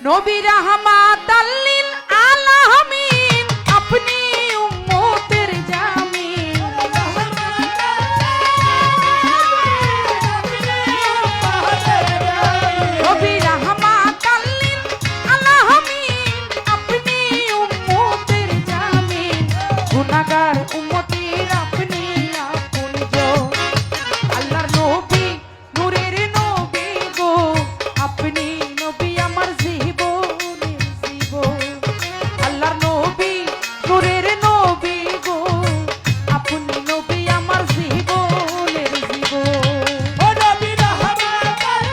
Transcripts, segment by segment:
নবী রাহমাতাল লিল আলামিন আপনি উম্মতের জামিন। নবী রাহমাতাল লিল আলামিন আপনি উম্মতের জামিন। গুনাহগার উম্মতের আপনি আপনজন। আল্লাহর নবী নূরের নবী গো আপনি নবী আমার জীবনের জীবন। আল্লাহর নবী নূরের নবী গো আপনি নবী আমার জীবনের জীবন। ও নবী রাহমাতাল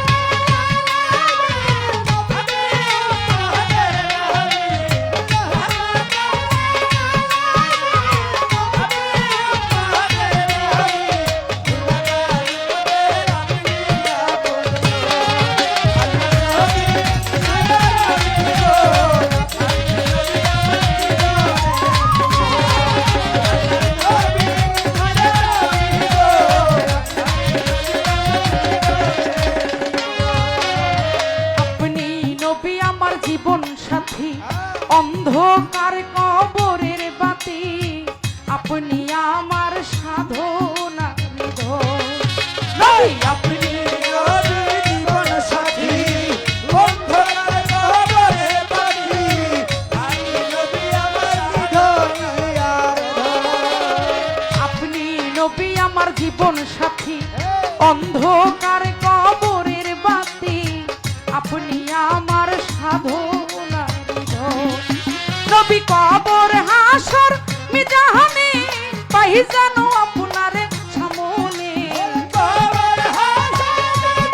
আপনি নবী আমার জীবন সাথী অন্ধকার কবরের বাতি। আপনি আমার সাধনা নিধন। নবী আপনি জীবন সাথী অন্ধকার কবরে বাতি। আমি নবী আমার দুনিয়ার আপনি নবী আমার জীবন সাথী অন্ধকার কবরের বাতি। আপনি আমার সাধনা নিধন। নবী কবর হাসর মিজাহানে পাই জানো আপনার সামনে। কবর হাসরে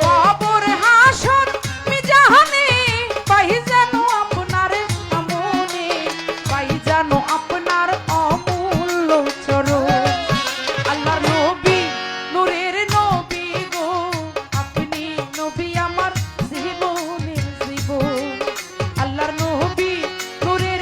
কবর হাসর মিজাহানে পাই জানো আপনার সামনে। পাই জানো আপনার অমূল্য চরণ। আল্লাহর নবী নূরের নবী গো আপনি নবী আমার জীবনের জীবন। আল্লাহর নবী নূরের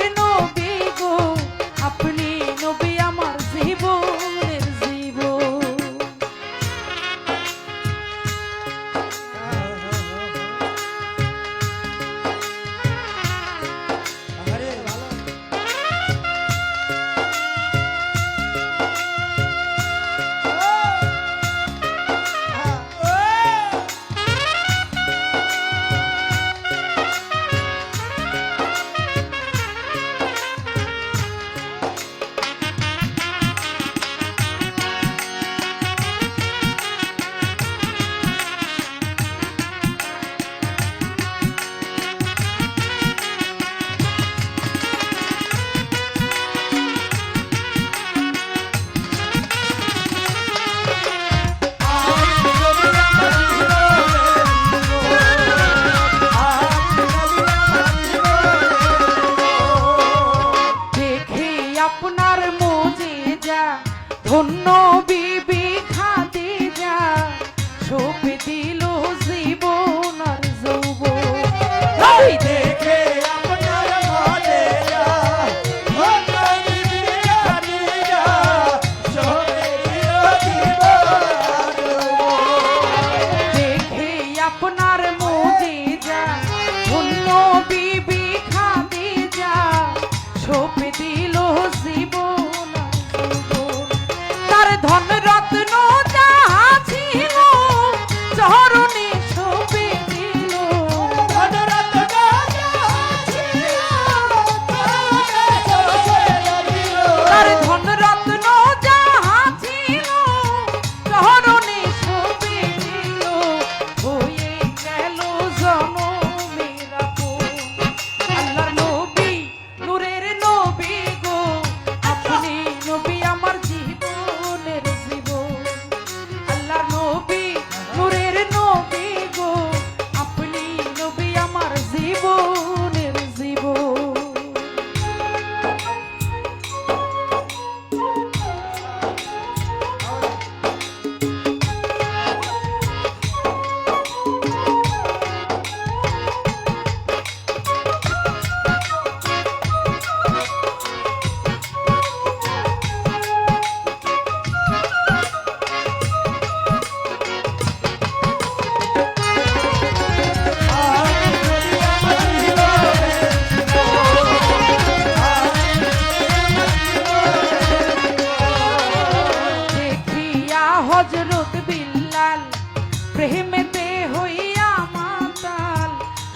প্রেমেতে হইয়া মাতাল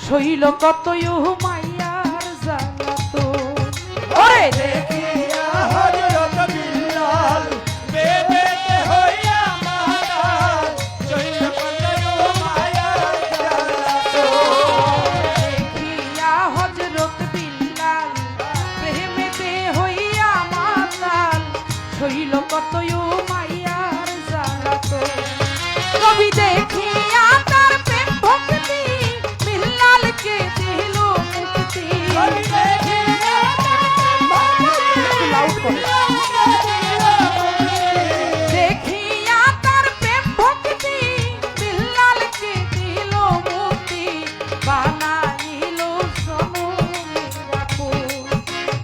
শৈল কতই মাইয়ার জ্বালাতো ওরে দেখিয়া হযরত বিল্লাল বেবেতে হইয়া মাতাল চৈল কতয়ো মায়ার জ্বালাতো দেখিয়া হযরত বিল্লাল প্রেমেতে হইয়া মাতাল শৈল কতই মাইয়ার জ্বালাতো কবি দেখিয়া তার প্রেম ভক্তি বিল্লালকে দিল মুক্তি কবি দেখিয়া লাউড করে দেখিয়া তার প্রেম ভক্তি বিল্লালকে দিল মুক্তি বানাইল সমুদ্রের রাপুর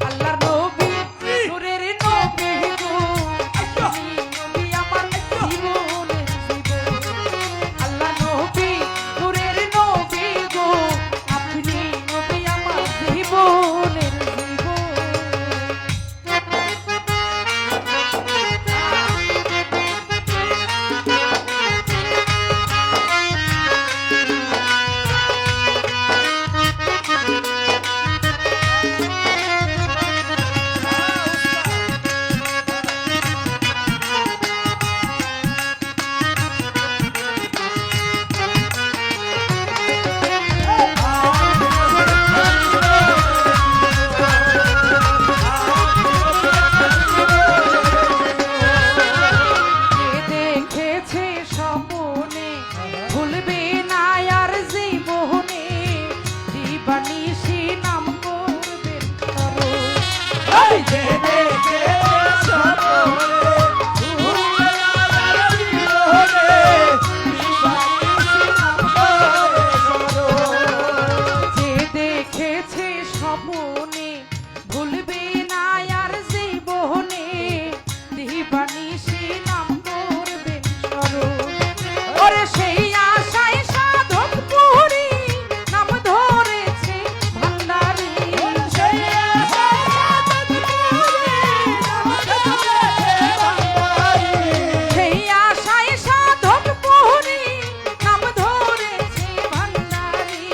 আল্লাহর নবী নূরের নবী গো আপনি নবী আমার জীবনের জীবন আল্লাহ নবী নূরের নবী গো আপনি নবী আমার জীবনের জীবন কে দেখেছে স্বপ্নে ভুলবে না আর জীবনে দিবানিশি নাম করবে এই যে দেখে সপনে ভুলার জীবনে বিবাহিসি নাম করে সরো যে দেখেছে স্বপ্নে ভুলবে না আর জীবনে দিবানিশি নাম করবে স্মরণ ওরে সেই আশায় সাধক পুরী নাম ধরেছে ভান্ডারী সেই আশায় সাধক পুরী নাম ধরেছে ভান্ডারী সেই আশায় সাধক পুরী নাম ধরেছে ভান্ডারী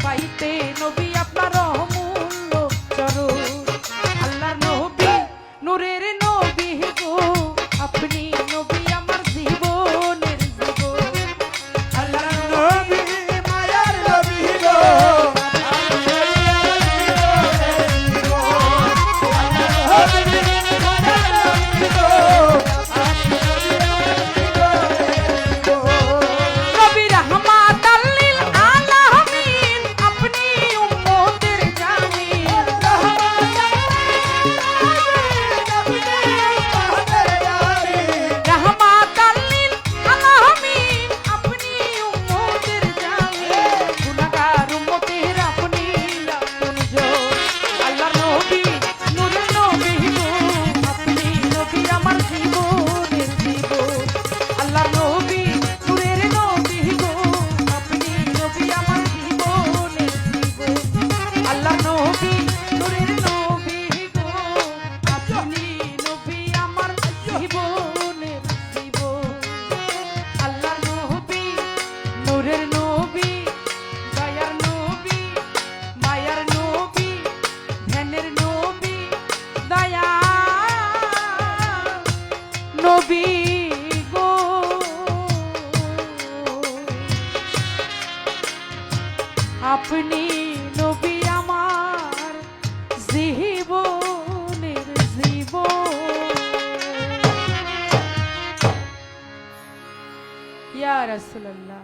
পাইতে নবী আপনার অমূল্য চরণ আল্লাহর নবী নূরের নবী গো আপনি নবী আমার জীবনের জীবন আল্লাহর নবী মায়ার নবী গো নবী রাহমাতাল লিল আলামিন আপনি উম্মতের জামিন রাহমাতাল লিল আলামিন আপনি উম্মতের জামিন গুনাহগার উম্মতের আপনি আপনজন আল্লাহর নবী নূরের নবী গো আপনি নবী আমার জীবনের জীবন আল্লাহর নবী নূরের নবী গো আপনি নবী আমার জীবনের জীবন আল্লাহর নবী নূরের নবী গো আপনি নবী আমার জীবনের জীবন আল্লাহর নবী নূরের নবী দয়ার নবী মায়ার নবী ধ্যানের নবী দয়া নবী গো আপনি নবী আমার জীবনের জীবন ইয়া রাসূলুল্লাহ